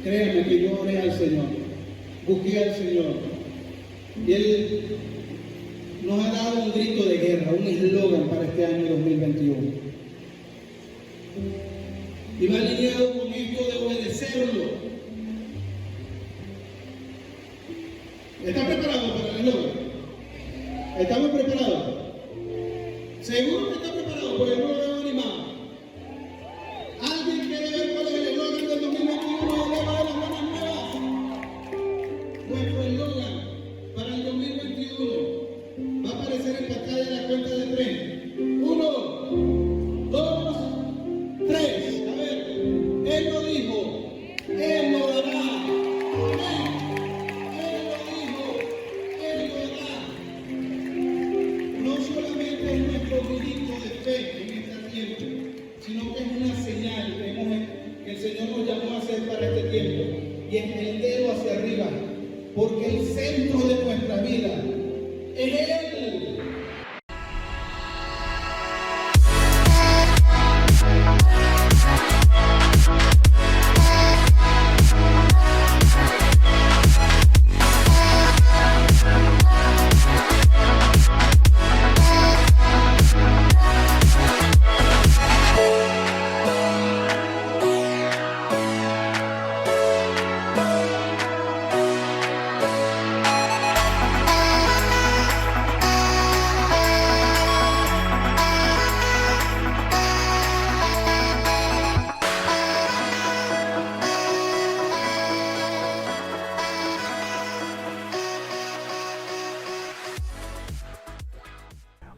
Créanme que yo oré al Señor, busqué al Señor. Y Él nos ha dado un grito de guerra, un eslogan para este año 2021. Y va alineado con esto de obedecerlo. ¿Están preparados para el eslogan? ¿Estamos preparados? ¿Seguro que están preparados? Porque no lo veo animado. ¿Alguien quiere ver cuál es el eslogan del 2021 de las buenas nuevas? Nuestro eslogan para el 2021 va a aparecer en pantalla en la cuenta de 3. 1, 2, 3. A ver, Él lo dijo, Él lo hará. Amén. Él lo dijo, Él lo hará. No solamente es nuestro grito de fe en este tiempo, sino que es una señal que el Señor nos llamó a hacer para este tiempo. Y es el dedo hacia arriba, porque el centro de nuestra vida es Él.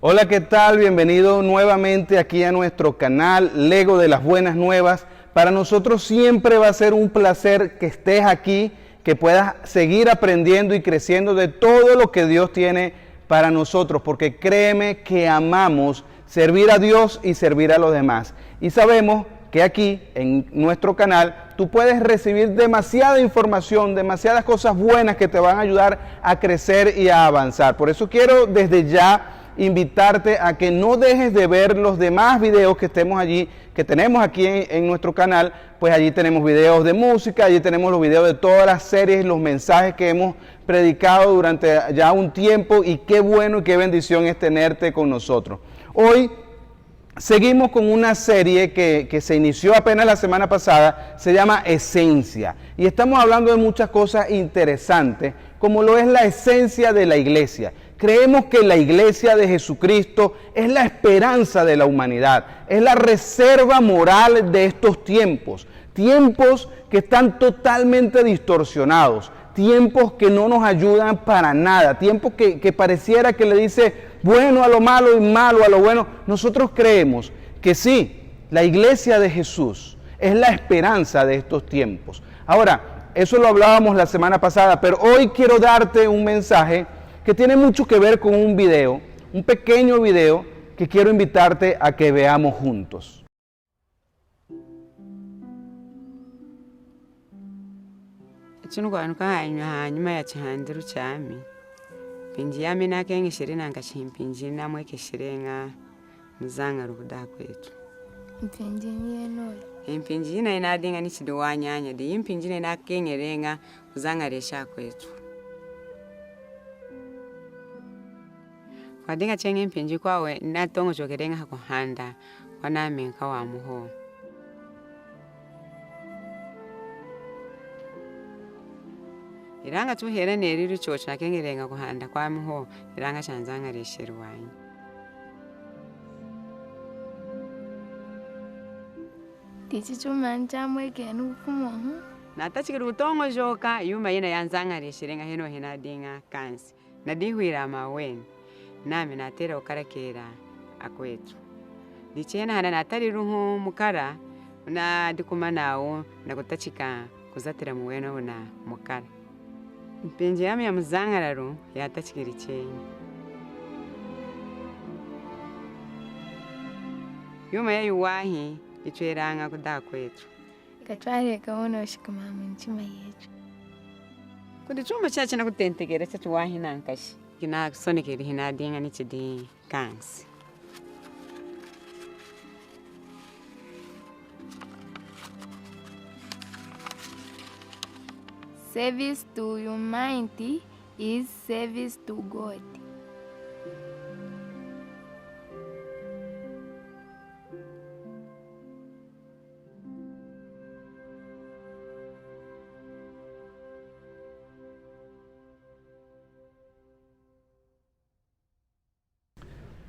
Hola, ¿qué tal? Bienvenido nuevamente aquí a nuestro canal Lego de las Buenas Nuevas. Para nosotros siempre va a ser un placer que estés aquí, que puedas seguir aprendiendo y creciendo de todo lo que Dios tiene para nosotros, porque créeme que amamos servir a Dios y servir a los demás. Y sabemos que aquí en nuestro canal tú puedes recibir demasiada información, demasiadas cosas buenas que te van a ayudar a crecer y a avanzar. Por eso quiero desde ya invitarte a que no dejes de ver los demás videos que tenemos aquí en nuestro canal. Pues allí tenemos videos de música, allí tenemos los videos de todas las series, los mensajes que hemos predicado durante ya un tiempo, y qué bueno y qué bendición es tenerte con nosotros. Hoy seguimos con una serie que se inició apenas la semana pasada, se llama Esencia, y estamos hablando de muchas cosas interesantes, como lo es la esencia de la iglesia. Creemos que la iglesia de Jesucristo es la esperanza de la humanidad, es la reserva moral de estos tiempos, tiempos que están totalmente distorsionados, tiempos que no nos ayudan para nada, tiempos que pareciera que le dice bueno a lo malo y malo a lo bueno. Nosotros creemos que sí, la iglesia de Jesús es la esperanza de estos tiempos. Ahora, eso lo hablábamos la semana pasada, pero hoy quiero darte un mensaje que tiene mucho que ver con un video, un pequeño video que quiero invitarte a que veamos juntos. Chunugwanuka hanyuma ya chihandiru chami pinji yami nake ngishirina ngachimpinji namwe kishirenga muzanga rukuda kwetu Impinji yeno impinji ina dinga nichidiwanyanya di impinji ina kengerenga muzanga resha kwetu kwadinga chenge impinji kwawe natongo jokerenga hakuhanda wanami nkawa muho iranga tuhere neriru chocha kengerenga kuhanda kwamiho iranga chanzanga resherwanyi Tichi chumanja mwekenu kumohu natachikiri utongo joka yuma ina yanzanga resherenga heno hina dinga kansi nadihwira maweni nami natera ukarakera akwetu dichena hana natari ruhu mukara na dikuma nawo nakutachika kuzatira muweno na mukara mpinji yami ya muzangararu yatachikiri chenyi yuma ya yuwahi ichweranga kuda kwetu katware kaona ushikamamu nchima yetu kudi chumba chache na kutentekera chachu wahi nankashi kina sonekeri hina dinga nichidi kansi Service to humanity is service to God.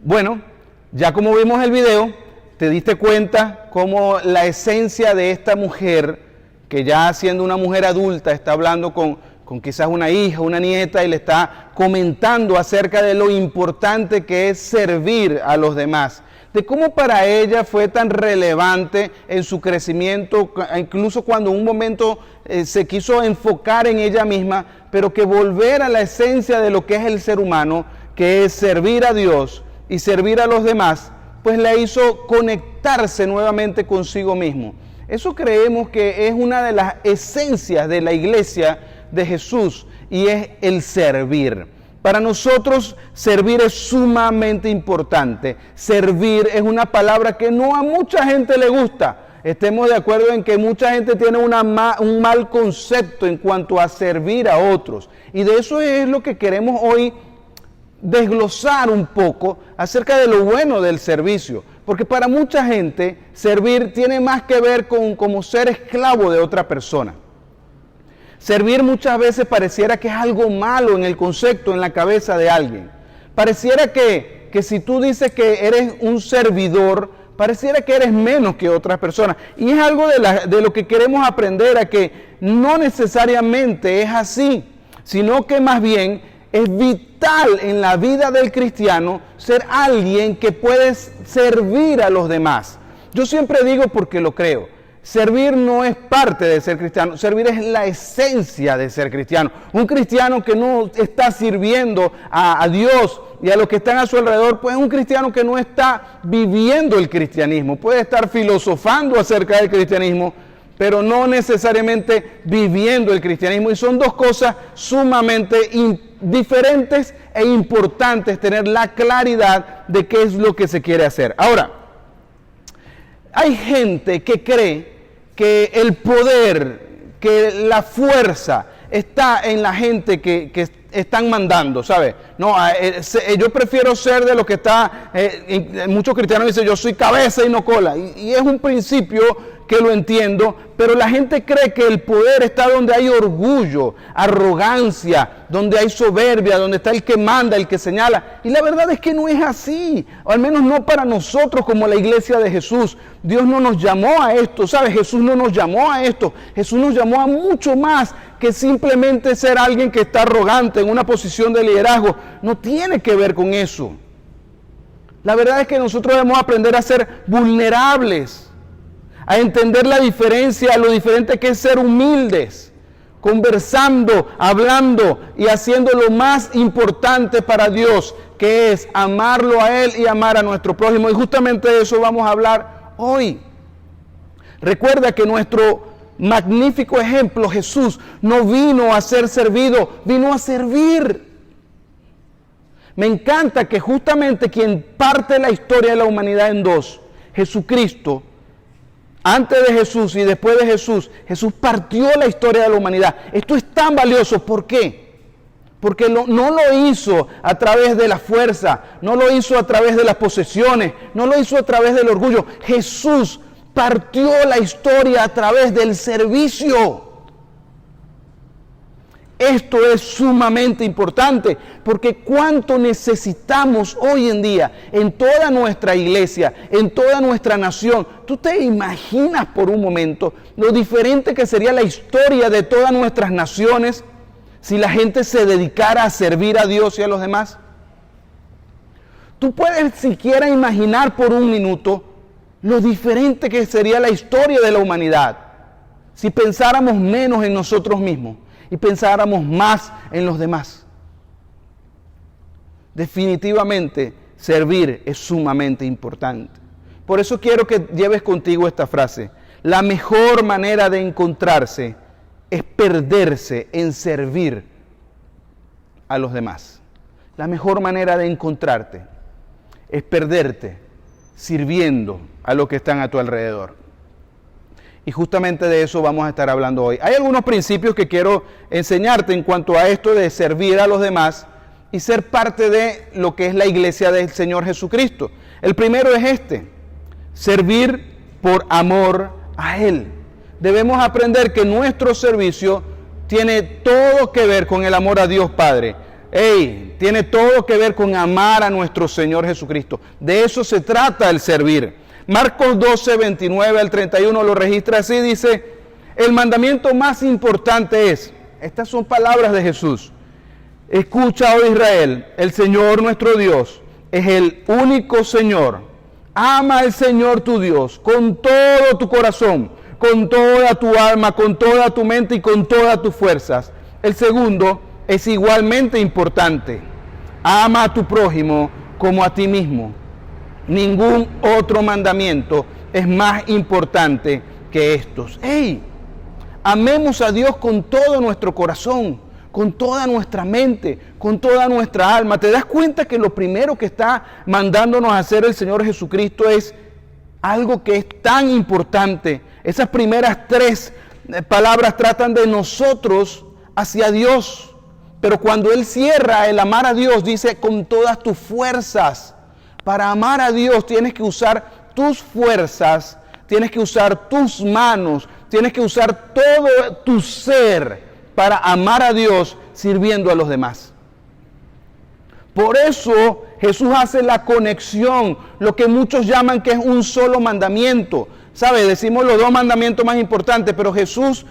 Bueno, ya como vimos el video, te diste cuenta cómo la esencia de esta mujer, que ya siendo una mujer adulta, está hablando con quizás una hija, una nieta, y le está comentando acerca de lo importante que es servir a los demás. De cómo para ella fue tan relevante en su crecimiento, incluso cuando en un momento se quiso enfocar en ella misma, pero que volver a la esencia de lo que es el ser humano, que es servir a Dios y servir a los demás, pues la hizo conectarse nuevamente consigo mismo. Eso creemos que es una de las esencias de la iglesia de Jesús, y es el servir. Para nosotros servir es sumamente importante. Servir es una palabra que no a mucha gente le gusta. Estemos de acuerdo en que mucha gente tiene un mal concepto en cuanto a servir a otros. Y de eso es lo que queremos hoy desglosar un poco acerca de lo bueno del servicio, porque para mucha gente servir tiene más que ver con como ser esclavo de otra persona. Servir muchas veces pareciera que es algo malo en el concepto, en la cabeza de alguien. Pareciera que si tú dices que eres un servidor, pareciera que eres menos que otras personas. Y es algo de lo que queremos aprender, a que no necesariamente es así, sino que más bien es vital en la vida del cristiano ser alguien que puede servir a los demás. Yo siempre digo, porque lo creo, servir no es parte de ser cristiano, servir es la esencia de ser cristiano. Un cristiano que no está sirviendo a Dios y a los que están a su alrededor, pues es un cristiano que no está viviendo el cristianismo. Puede estar filosofando acerca del cristianismo, pero no necesariamente viviendo el cristianismo. Y son dos cosas sumamente diferentes e importantes, tener la claridad de qué es lo que se quiere hacer. Ahora, hay gente que cree que el poder, que la fuerza está en la gente que están mandando, ¿sabes? No, yo prefiero ser de lo que está, muchos cristianos dicen, yo soy cabeza y no cola, y es un principio que lo entiendo, pero la gente cree que el poder está donde hay orgullo, arrogancia, donde hay soberbia, donde está el que manda, el que señala. Y la verdad es que no es así, o al menos no para nosotros como la iglesia de Jesús. Dios no nos llamó a esto, ¿sabes? Jesús no nos llamó a esto. Jesús nos llamó a mucho más que simplemente ser alguien que está arrogante en una posición de liderazgo. No tiene que ver con eso. La verdad es que nosotros debemos aprender a ser vulnerables, a entender la diferencia, lo diferente que es ser humildes, conversando, hablando y haciendo lo más importante para Dios, que es amarlo a Él y amar a nuestro prójimo. Y justamente de eso vamos a hablar hoy. Recuerda que nuestro magnífico ejemplo, Jesús, no vino a ser servido, vino a servir. Me encanta que justamente quien parte la historia de la humanidad en dos, Jesucristo, antes de Jesús y después de Jesús, Jesús partió la historia de la humanidad. Esto es tan valioso. ¿Por qué? Porque no lo hizo a través de la fuerza, no lo hizo a través de las posesiones, no lo hizo a través del orgullo. Jesús partió la historia a través del servicio. Esto es sumamente importante, porque cuánto necesitamos hoy en día en toda nuestra iglesia, en toda nuestra nación. ¿Tú te imaginas por un momento lo diferente que sería la historia de todas nuestras naciones si la gente se dedicara a servir a Dios y a los demás? Tú puedes siquiera imaginar por un minuto lo diferente que sería la historia de la humanidad si pensáramos menos en nosotros mismos y pensáramos más en los demás. Definitivamente, servir es sumamente importante. Por eso quiero que lleves contigo esta frase. La mejor manera de encontrarse es perderse en servir a los demás. La mejor manera de encontrarte es perderte sirviendo a los que están a tu alrededor. Y justamente de eso vamos a estar hablando hoy. Hay algunos principios que quiero enseñarte en cuanto a esto de servir a los demás y ser parte de lo que es la iglesia del Señor Jesucristo. El primero es servir por amor a Él. Debemos aprender que nuestro servicio tiene todo que ver con el amor a Dios Padre. Tiene todo que ver con amar a nuestro Señor Jesucristo. De eso se trata el servir. Marcos 12, 29 al 31 lo registra así, dice, el mandamiento más importante es, estas son palabras de Jesús, escucha, oh Israel, el Señor nuestro Dios es el único Señor. Ama al Señor tu Dios con todo tu corazón, con toda tu alma, con toda tu mente y con todas tus fuerzas. El segundo es igualmente importante. Ama a tu prójimo como a ti mismo. Ningún otro mandamiento es más importante que estos. Amemos a Dios con todo nuestro corazón, con toda nuestra mente, con toda nuestra alma. ¿Te das cuenta que lo primero que está mandándonos a hacer el Señor Jesucristo es algo que es tan importante? Esas primeras 3 palabras tratan de nosotros hacia Dios, pero cuando Él cierra el amar a Dios, dice con todas tus fuerzas. Para amar a Dios tienes que usar tus fuerzas, tienes que usar tus manos, tienes que usar todo tu ser para amar a Dios sirviendo a los demás. Por eso Jesús hace la conexión, lo que muchos llaman que es un solo mandamiento. ¿Sabe? Decimos los 2 mandamientos más importantes, pero Jesús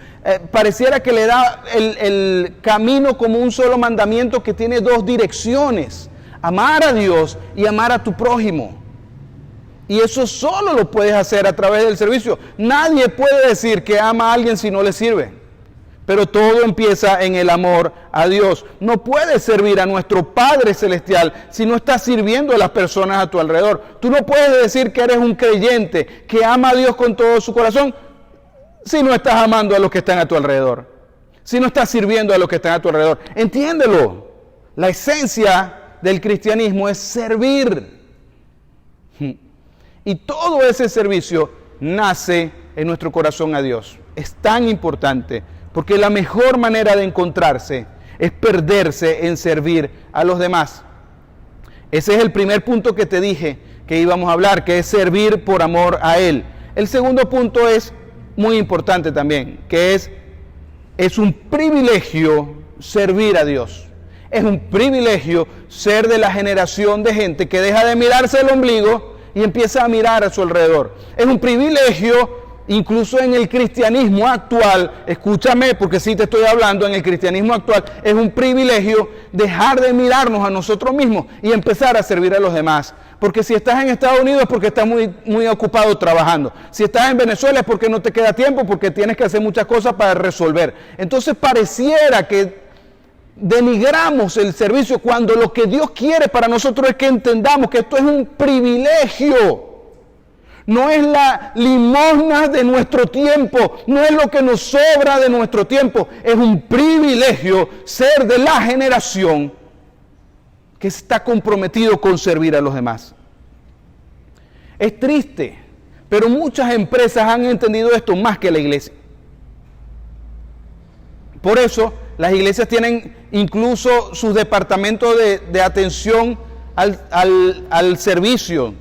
pareciera que le da el camino como un solo mandamiento que tiene 2 direcciones. Amar a Dios y amar a tu prójimo. Y eso solo lo puedes hacer a través del servicio. Nadie puede decir que ama a alguien si no le sirve. Pero todo empieza en el amor a Dios. No puedes servir a nuestro Padre Celestial si no estás sirviendo a las personas a tu alrededor. Tú no puedes decir que eres un creyente que ama a Dios con todo su corazón si no estás amando a los que están a tu alrededor. Si no estás sirviendo a los que están a tu alrededor. Entiéndelo. La esencia del cristianismo es servir. Y todo ese servicio nace en nuestro corazón a Dios. Es tan importante porque la mejor manera de encontrarse es perderse en servir a los demás. Ese es el primer punto que te dije que íbamos a hablar, que es servir por amor a Él. El segundo punto es muy importante también, que es un privilegio servir a Dios. Es un privilegio ser de la generación de gente que deja de mirarse el ombligo y empieza a mirar a su alrededor. Es un privilegio, incluso en el cristianismo actual, escúchame porque sí te estoy hablando, en el cristianismo actual, es un privilegio dejar de mirarnos a nosotros mismos y empezar a servir a los demás. Porque si estás en Estados Unidos es porque estás muy ocupado trabajando. Si estás en Venezuela es porque no te queda tiempo, porque tienes que hacer muchas cosas para resolver. Entonces pareciera que denigramos el servicio cuando lo que Dios quiere para nosotros es que entendamos que esto es un privilegio. No es la limosna de nuestro tiempo, no es lo que nos sobra de nuestro tiempo. Es un privilegio ser de la generación que está comprometido con servir a los demás. Es triste, pero muchas empresas han entendido esto más que la iglesia. Por eso las iglesias tienen incluso sus departamentos de atención al servicio,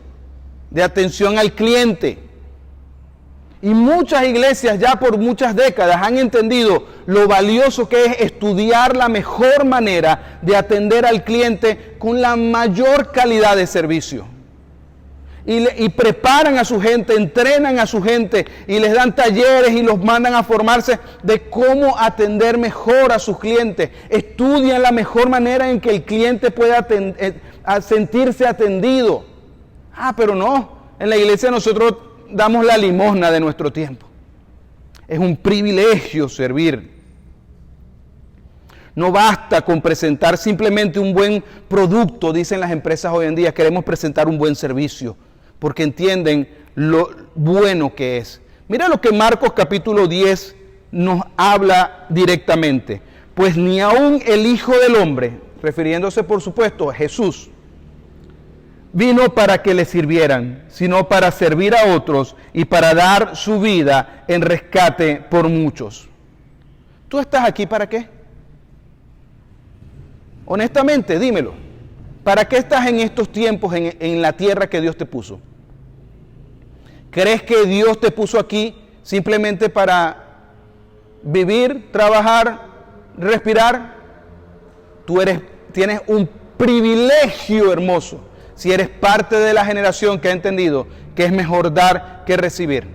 de atención al cliente. Y muchas iglesias ya por muchas décadas han entendido lo valioso que es estudiar la mejor manera de atender al cliente con la mayor calidad de servicio. Y preparan a su gente, entrenan a su gente y les dan talleres y los mandan a formarse de cómo atender mejor a sus clientes. Estudian la mejor manera en que el cliente pueda sentirse atendido. Pero no, en la iglesia nosotros damos la limosna de nuestro tiempo. Es un privilegio servir. No basta con presentar simplemente un buen producto, dicen las empresas hoy en día, queremos presentar un buen servicio, porque entienden lo bueno que es. Mira lo que Marcos capítulo 10 nos habla directamente. Pues ni aún el Hijo del Hombre, refiriéndose por supuesto a Jesús, vino para que le sirvieran, sino para servir a otros y para dar su vida en rescate por muchos. ¿Tú estás aquí para qué? Honestamente, dímelo. ¿Para qué estás en estos tiempos en la tierra que Dios te puso? ¿Crees que Dios te puso aquí simplemente para vivir, trabajar, respirar? Tienes un privilegio hermoso si eres parte de la generación que ha entendido que es mejor dar que recibir,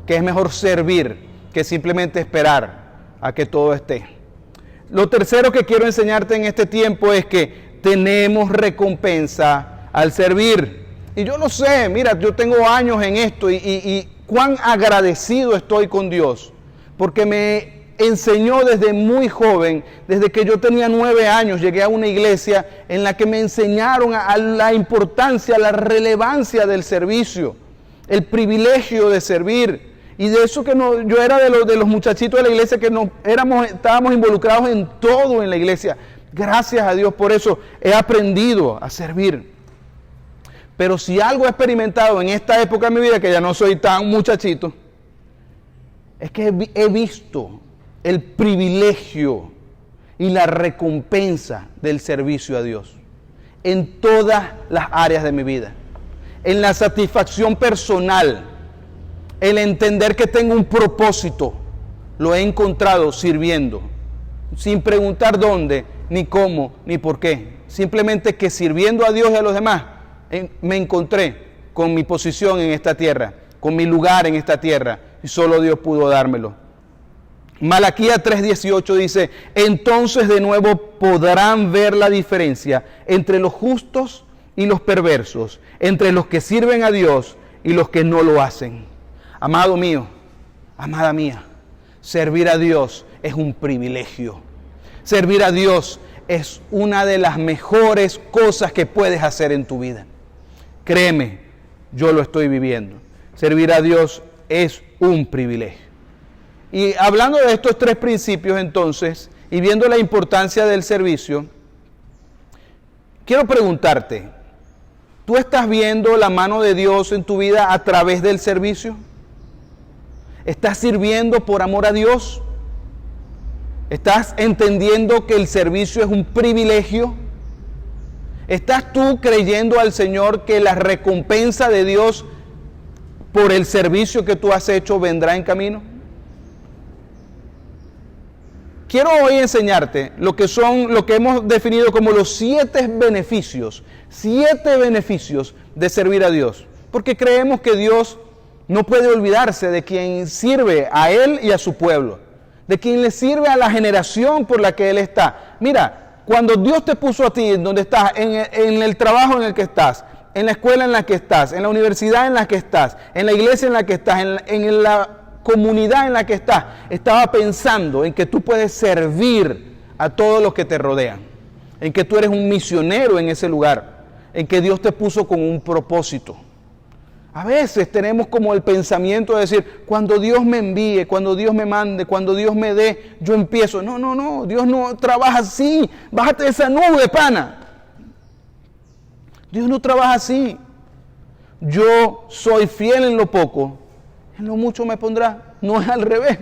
que es mejor servir que simplemente esperar a que todo esté. Lo tercero que quiero enseñarte en este tiempo es que tenemos recompensa al servir. Y yo lo sé, mira, yo tengo años en esto y cuán agradecido estoy con Dios, porque me enseñó desde muy joven, desde que yo tenía 9 años, llegué a una iglesia en la que me enseñaron a la importancia, la relevancia del servicio, el privilegio de servir. Y de eso que no, yo era de los muchachitos de la iglesia que estábamos involucrados en todo en la iglesia. Gracias a Dios por eso he aprendido a servir. Pero si algo he experimentado en esta época de mi vida, que ya no soy tan muchachito, es que he visto el privilegio y la recompensa del servicio a Dios en todas las áreas de mi vida. En la satisfacción personal, el entender que tengo un propósito, lo he encontrado sirviendo, sin preguntar dónde, ni cómo, ni por qué. Simplemente que sirviendo a Dios y a los demás, me encontré con mi posición en esta tierra, con mi lugar en esta tierra, y solo Dios pudo dármelo. Malaquías 3:18 dice: entonces de nuevo podrán ver la diferencia entre los justos y los perversos, entre los que sirven a Dios y los que no lo hacen. Amado mío, amada mía, servir a Dios es un privilegio. Servir a Dios es una de las mejores cosas que puedes hacer en tu vida. Créeme, yo lo estoy viviendo. Servir a Dios es un privilegio. Y hablando de estos 3 principios entonces, y viendo la importancia del servicio, quiero preguntarte, ¿tú estás viendo la mano de Dios en tu vida a través del servicio? ¿Estás sirviendo por amor a Dios? ¿Estás entendiendo que el servicio es un privilegio? ¿Estás tú creyendo al Señor que la recompensa de Dios por el servicio que tú has hecho vendrá en camino? Quiero hoy enseñarte lo que hemos definido como los 7 beneficios de servir a Dios. Porque creemos que Dios no puede olvidarse de quien sirve a Él y a su pueblo, de quien le sirve a la generación por la que Él está. Mira, cuando Dios te puso a ti en donde estás, en el trabajo en el que estás, en la escuela en la que estás, en la universidad en la que estás, en la iglesia en la que estás, en la comunidad en la que estás, estaba pensando en que tú puedes servir a todos los que te rodean, en que tú eres un misionero en ese lugar, en que Dios te puso con un propósito. A veces tenemos como el pensamiento de decir, cuando Dios me envíe, cuando Dios me mande, cuando Dios me dé, yo empiezo. No, Dios no trabaja así. Bájate de esa nube, pana. Dios no trabaja así. Yo soy fiel en lo poco, en lo mucho me pondrá. No es al revés.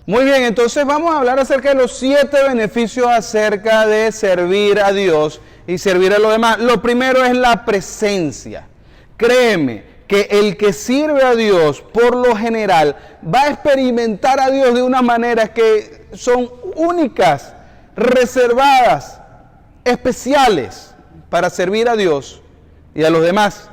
Muy bien, entonces vamos a hablar acerca de los 7 beneficios acerca de servir a Dios y servir a los demás. Lo primero es la presencia. Créeme que el que sirve a Dios, por lo general, va a experimentar a Dios de unas maneras que son únicas, reservadas, especiales para servir a Dios y a los demás.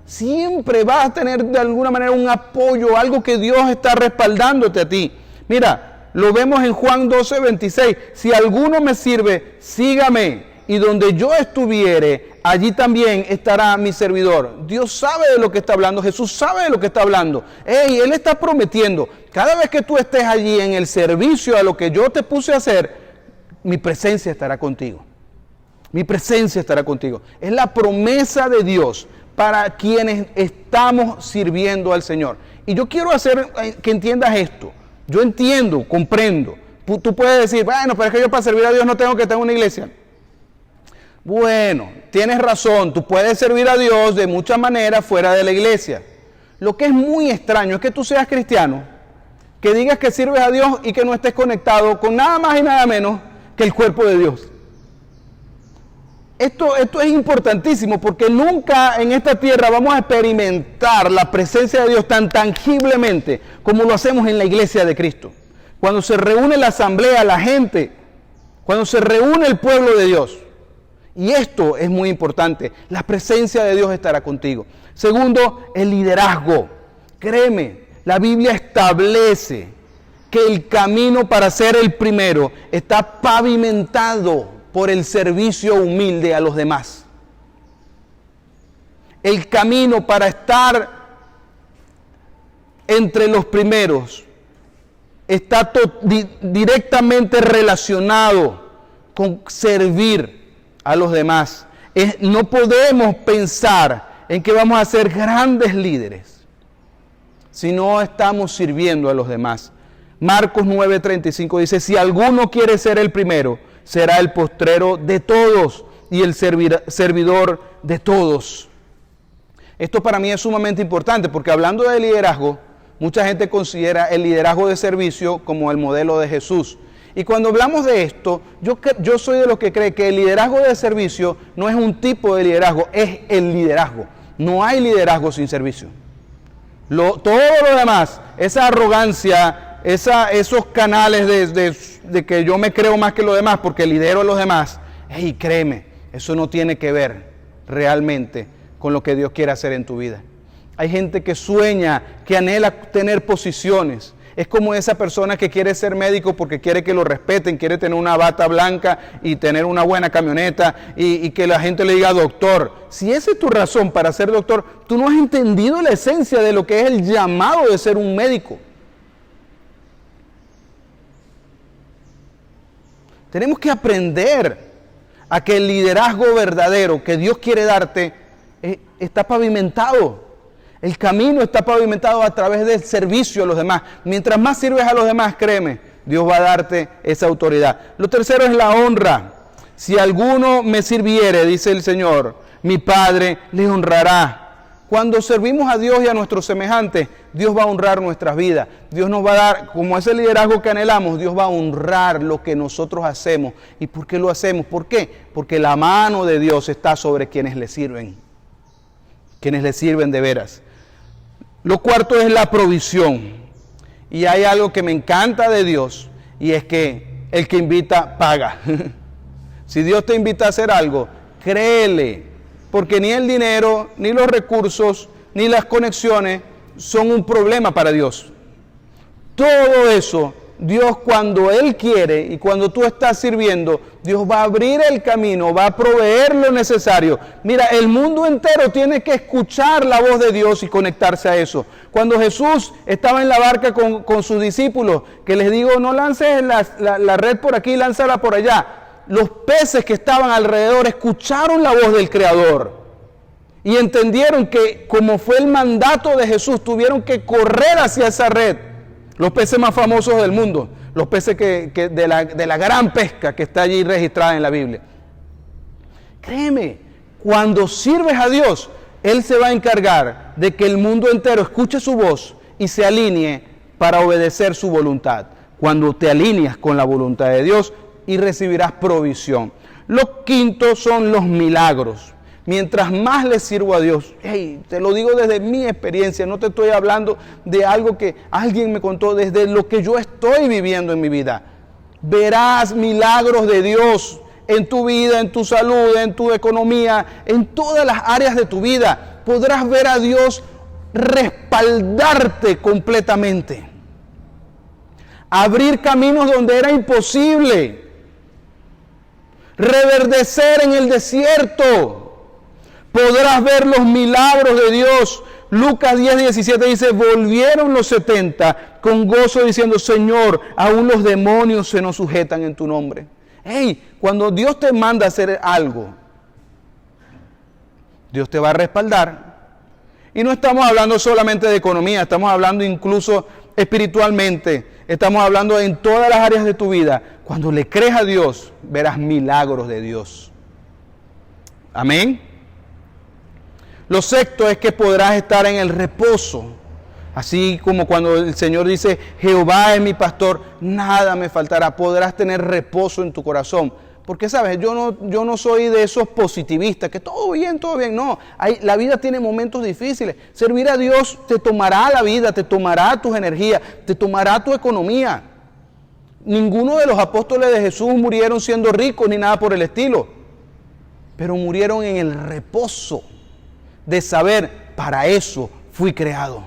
Siempre vas a tener de alguna manera un apoyo, algo que Dios está respaldándote a ti. Mira, lo vemos en Juan 12:26. Si alguno me sirve, sígame, y donde yo estuviere, allí también estará mi servidor. Dios sabe de lo que está hablando, Jesús sabe de lo que está hablando. Él está prometiendo, cada vez que tú estés allí en el servicio a lo que yo te puse a hacer, mi presencia estará contigo. Mi presencia estará contigo. Es la promesa de Dios para quienes estamos sirviendo al Señor. Y yo quiero hacer que entiendas esto. Yo entiendo, comprendo. Tú puedes decir, bueno, pero es que yo para servir a Dios no tengo que estar en una iglesia. Bueno, tienes razón, tú puedes servir a Dios de muchas maneras fuera de la iglesia. Lo que es muy extraño es que tú seas cristiano, que digas que sirves a Dios y que no estés conectado con nada más y nada menos que el cuerpo de Dios. Esto es importantísimo porque nunca en esta tierra vamos a experimentar la presencia de Dios tan tangiblemente como lo hacemos en la iglesia de Cristo. Cuando se reúne la asamblea, la gente, cuando se reúne el pueblo de Dios. Y esto es muy importante, la presencia de Dios estará contigo. Segundo, el liderazgo. Créeme, la Biblia establece que el camino para ser el primero está pavimentado por el servicio humilde a los demás. El camino para estar entre los primeros está directamente relacionado con servir a los demás. No podemos pensar en que vamos a ser grandes líderes si no estamos sirviendo a los demás. Marcos 9:35 dice, si alguno quiere ser el primero, será el postrero de todos y el servidor de todos. Esto para mí es sumamente importante porque hablando de liderazgo, mucha gente considera el liderazgo de servicio como el modelo de Jesús. Y cuando hablamos de esto, yo soy de los que cree que el liderazgo de servicio no es un tipo de liderazgo, es el liderazgo. No hay liderazgo sin servicio. Todo lo demás, esa arrogancia, esos canales de que yo me creo más que los demás porque lidero a los demás, hey, créeme, eso no tiene que ver realmente con lo que Dios quiere hacer en tu vida. Hay gente que sueña, que anhela tener posiciones. Es como esa persona que quiere ser médico porque quiere que lo respeten, quiere tener una bata blanca y tener una buena camioneta y que la gente le diga doctor. Si esa es tu razón para ser doctor, tú no has entendido la esencia de lo que es el llamado de ser un médico. Tenemos que aprender a que el liderazgo verdadero que Dios quiere darte está pavimentado. El camino está pavimentado a través del servicio a los demás. Mientras más sirves a los demás, créeme, Dios va a darte esa autoridad. Lo tercero es la honra. Si alguno me sirviere, dice el Señor, mi Padre le honrará. Cuando servimos a Dios y a nuestros semejantes, Dios va a honrar nuestras vidas. Dios nos va a dar, como ese liderazgo que anhelamos, Dios va a honrar lo que nosotros hacemos. ¿Y por qué lo hacemos? ¿Por qué? Porque la mano de Dios está sobre quienes le sirven. Quienes le sirven de veras. Lo cuarto es la provisión. Y hay algo que me encanta de Dios, y es que el que invita, paga. Si Dios te invita a hacer algo, créele, porque ni el dinero, ni los recursos, ni las conexiones son un problema para Dios. Todo eso, Dios cuando Él quiere y cuando tú estás sirviendo, Dios va a abrir el camino, va a proveer lo necesario. Mira, el mundo entero tiene que escuchar la voz de Dios y conectarse a eso. Cuando Jesús estaba en la barca con sus discípulos, que les digo, no lances la red por aquí, lánzala por allá. Los peces que estaban alrededor escucharon la voz del Creador y entendieron que como fue el mandato de Jesús, tuvieron que correr hacia esa red. Los peces más famosos del mundo, los peces de la gran pesca que está allí registrada en la Biblia. Créeme, cuando sirves a Dios, Él se va a encargar de que el mundo entero escuche su voz y se alinee para obedecer su voluntad. Cuando te alineas con la voluntad de Dios y recibirás provisión. Lo quinto son los milagros. Mientras más le sirvo a Dios, hey, te lo digo desde mi experiencia, no te estoy hablando de algo que alguien me contó, desde lo que yo estoy viviendo en mi vida. Verás milagros de Dios en tu vida, en tu salud, en tu economía, en todas las áreas de tu vida. Podrás ver a Dios respaldarte completamente. Abrir caminos donde era imposible. Reverdecer en el desierto. Podrás ver los milagros de Dios. Lucas 10:17 dice, volvieron los 70 con gozo diciendo, Señor, aún los demonios se nos sujetan en tu nombre. Hey, cuando Dios te manda a hacer algo, Dios te va a respaldar. Y no estamos hablando solamente de economía, estamos hablando incluso espiritualmente. Estamos hablando en todas las áreas de tu vida. Cuando le crees a Dios, verás milagros de Dios. Amén. Lo sexto es que podrás estar en el reposo. Así como cuando el Señor dice, Jehová es mi pastor, nada me faltará. Podrás tener reposo en tu corazón. Porque, ¿sabes? Yo no soy de esos positivistas, que todo bien. No, la vida tiene momentos difíciles. Servir a Dios te tomará la vida, te tomará tus energías, te tomará tu economía. Ninguno de los apóstoles de Jesús murieron siendo ricos ni nada por el estilo. Pero murieron en el reposo de saber, para eso fui creado.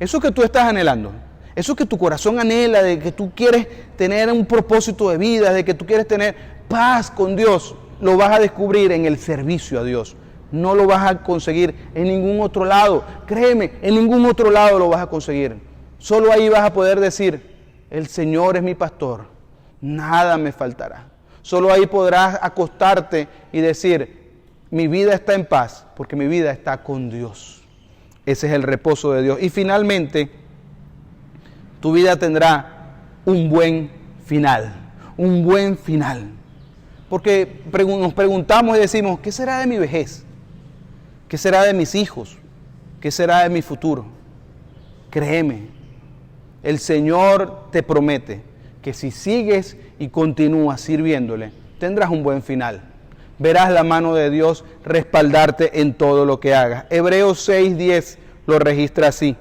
Eso que tú estás anhelando, eso que tu corazón anhela, de que tú quieres tener un propósito de vida, de que tú quieres tener paz con Dios, lo vas a descubrir en el servicio a Dios. No lo vas a conseguir en ningún otro lado. Créeme, en ningún otro lado lo vas a conseguir. Solo ahí vas a poder decir, el Señor es mi pastor, nada me faltará. Solo ahí podrás acostarte y decir, mi vida está en paz, porque mi vida está con Dios. Ese es el reposo de Dios. Y finalmente, tu vida tendrá un buen final. Un buen final. Porque nos preguntamos y decimos, ¿qué será de mi vejez? ¿Qué será de mis hijos? ¿Qué será de mi futuro? Créeme, el Señor te promete que si sigues y continúas sirviéndole, tendrás un buen final. Verás la mano de Dios respaldarte en todo lo que hagas. Hebreos 6:10 lo registra así.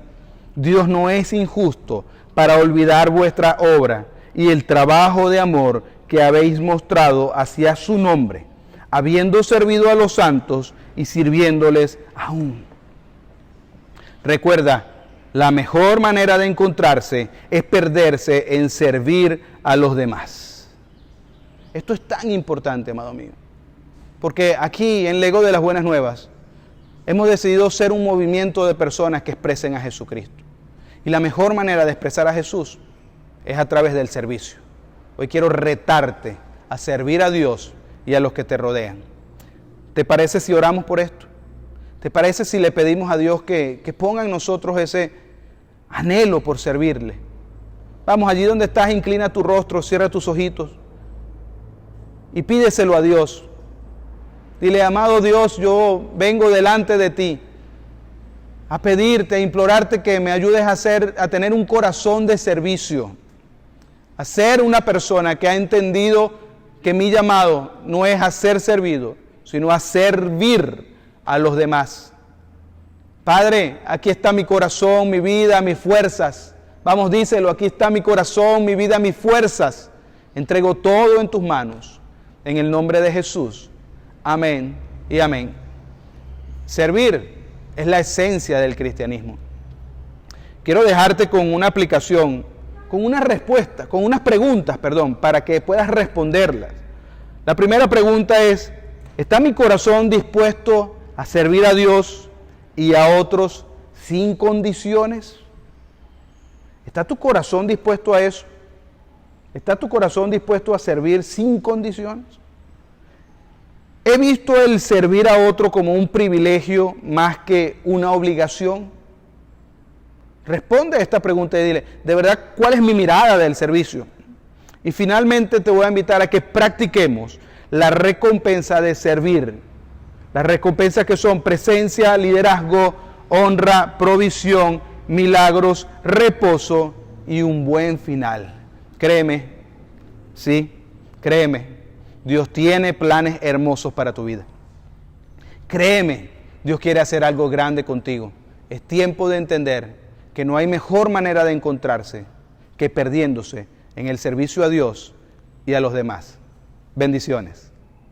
Dios no es injusto para olvidar vuestra obra y el trabajo de amor que habéis mostrado hacia su nombre, habiendo servido a los santos y sirviéndoles aún. Recuerda, la mejor manera de encontrarse es perderse en servir a los demás. Esto es tan importante, amado mío. Porque aquí en Lego de las Buenas Nuevas hemos decidido ser un movimiento de personas que expresen a Jesucristo. Y la mejor manera de expresar a Jesús es a través del servicio. Hoy quiero retarte a servir a Dios y a los que te rodean. ¿Te parece si oramos por esto? ¿Te parece si le pedimos a Dios que ponga en nosotros ese anhelo por servirle? Vamos, allí donde estás, inclina tu rostro, cierra tus ojitos y pídeselo a Dios. Dile, amado Dios, yo vengo delante de ti a pedirte, a implorarte que me ayudes a tener un corazón de servicio, a ser una persona que ha entendido que mi llamado no es a ser servido, sino a servir a los demás. Padre, aquí está mi corazón, mi vida, mis fuerzas. Vamos, díselo, aquí está mi corazón, mi vida, mis fuerzas. Entrego todo en tus manos, en el nombre de Jesús. Amén y amén. Servir es la esencia del cristianismo. Quiero dejarte con una aplicación, con una respuesta, con unas preguntas, para que puedas responderlas. La primera pregunta es, ¿está mi corazón dispuesto a servir a Dios y a otros sin condiciones? ¿Está tu corazón dispuesto a eso? ¿Está tu corazón dispuesto a servir sin condiciones? ¿He visto el servir a otro como un privilegio más que una obligación? Responde a esta pregunta y dile, de verdad, ¿cuál es mi mirada del servicio? Y finalmente te voy a invitar a que practiquemos la recompensa de servir. Las recompensas que son presencia, liderazgo, honra, provisión, milagros, reposo y un buen final. Créeme, sí, créeme. Dios tiene planes hermosos para tu vida. Créeme, Dios quiere hacer algo grande contigo. Es tiempo de entender que no hay mejor manera de encontrarse que perdiéndose en el servicio a Dios y a los demás. Bendiciones.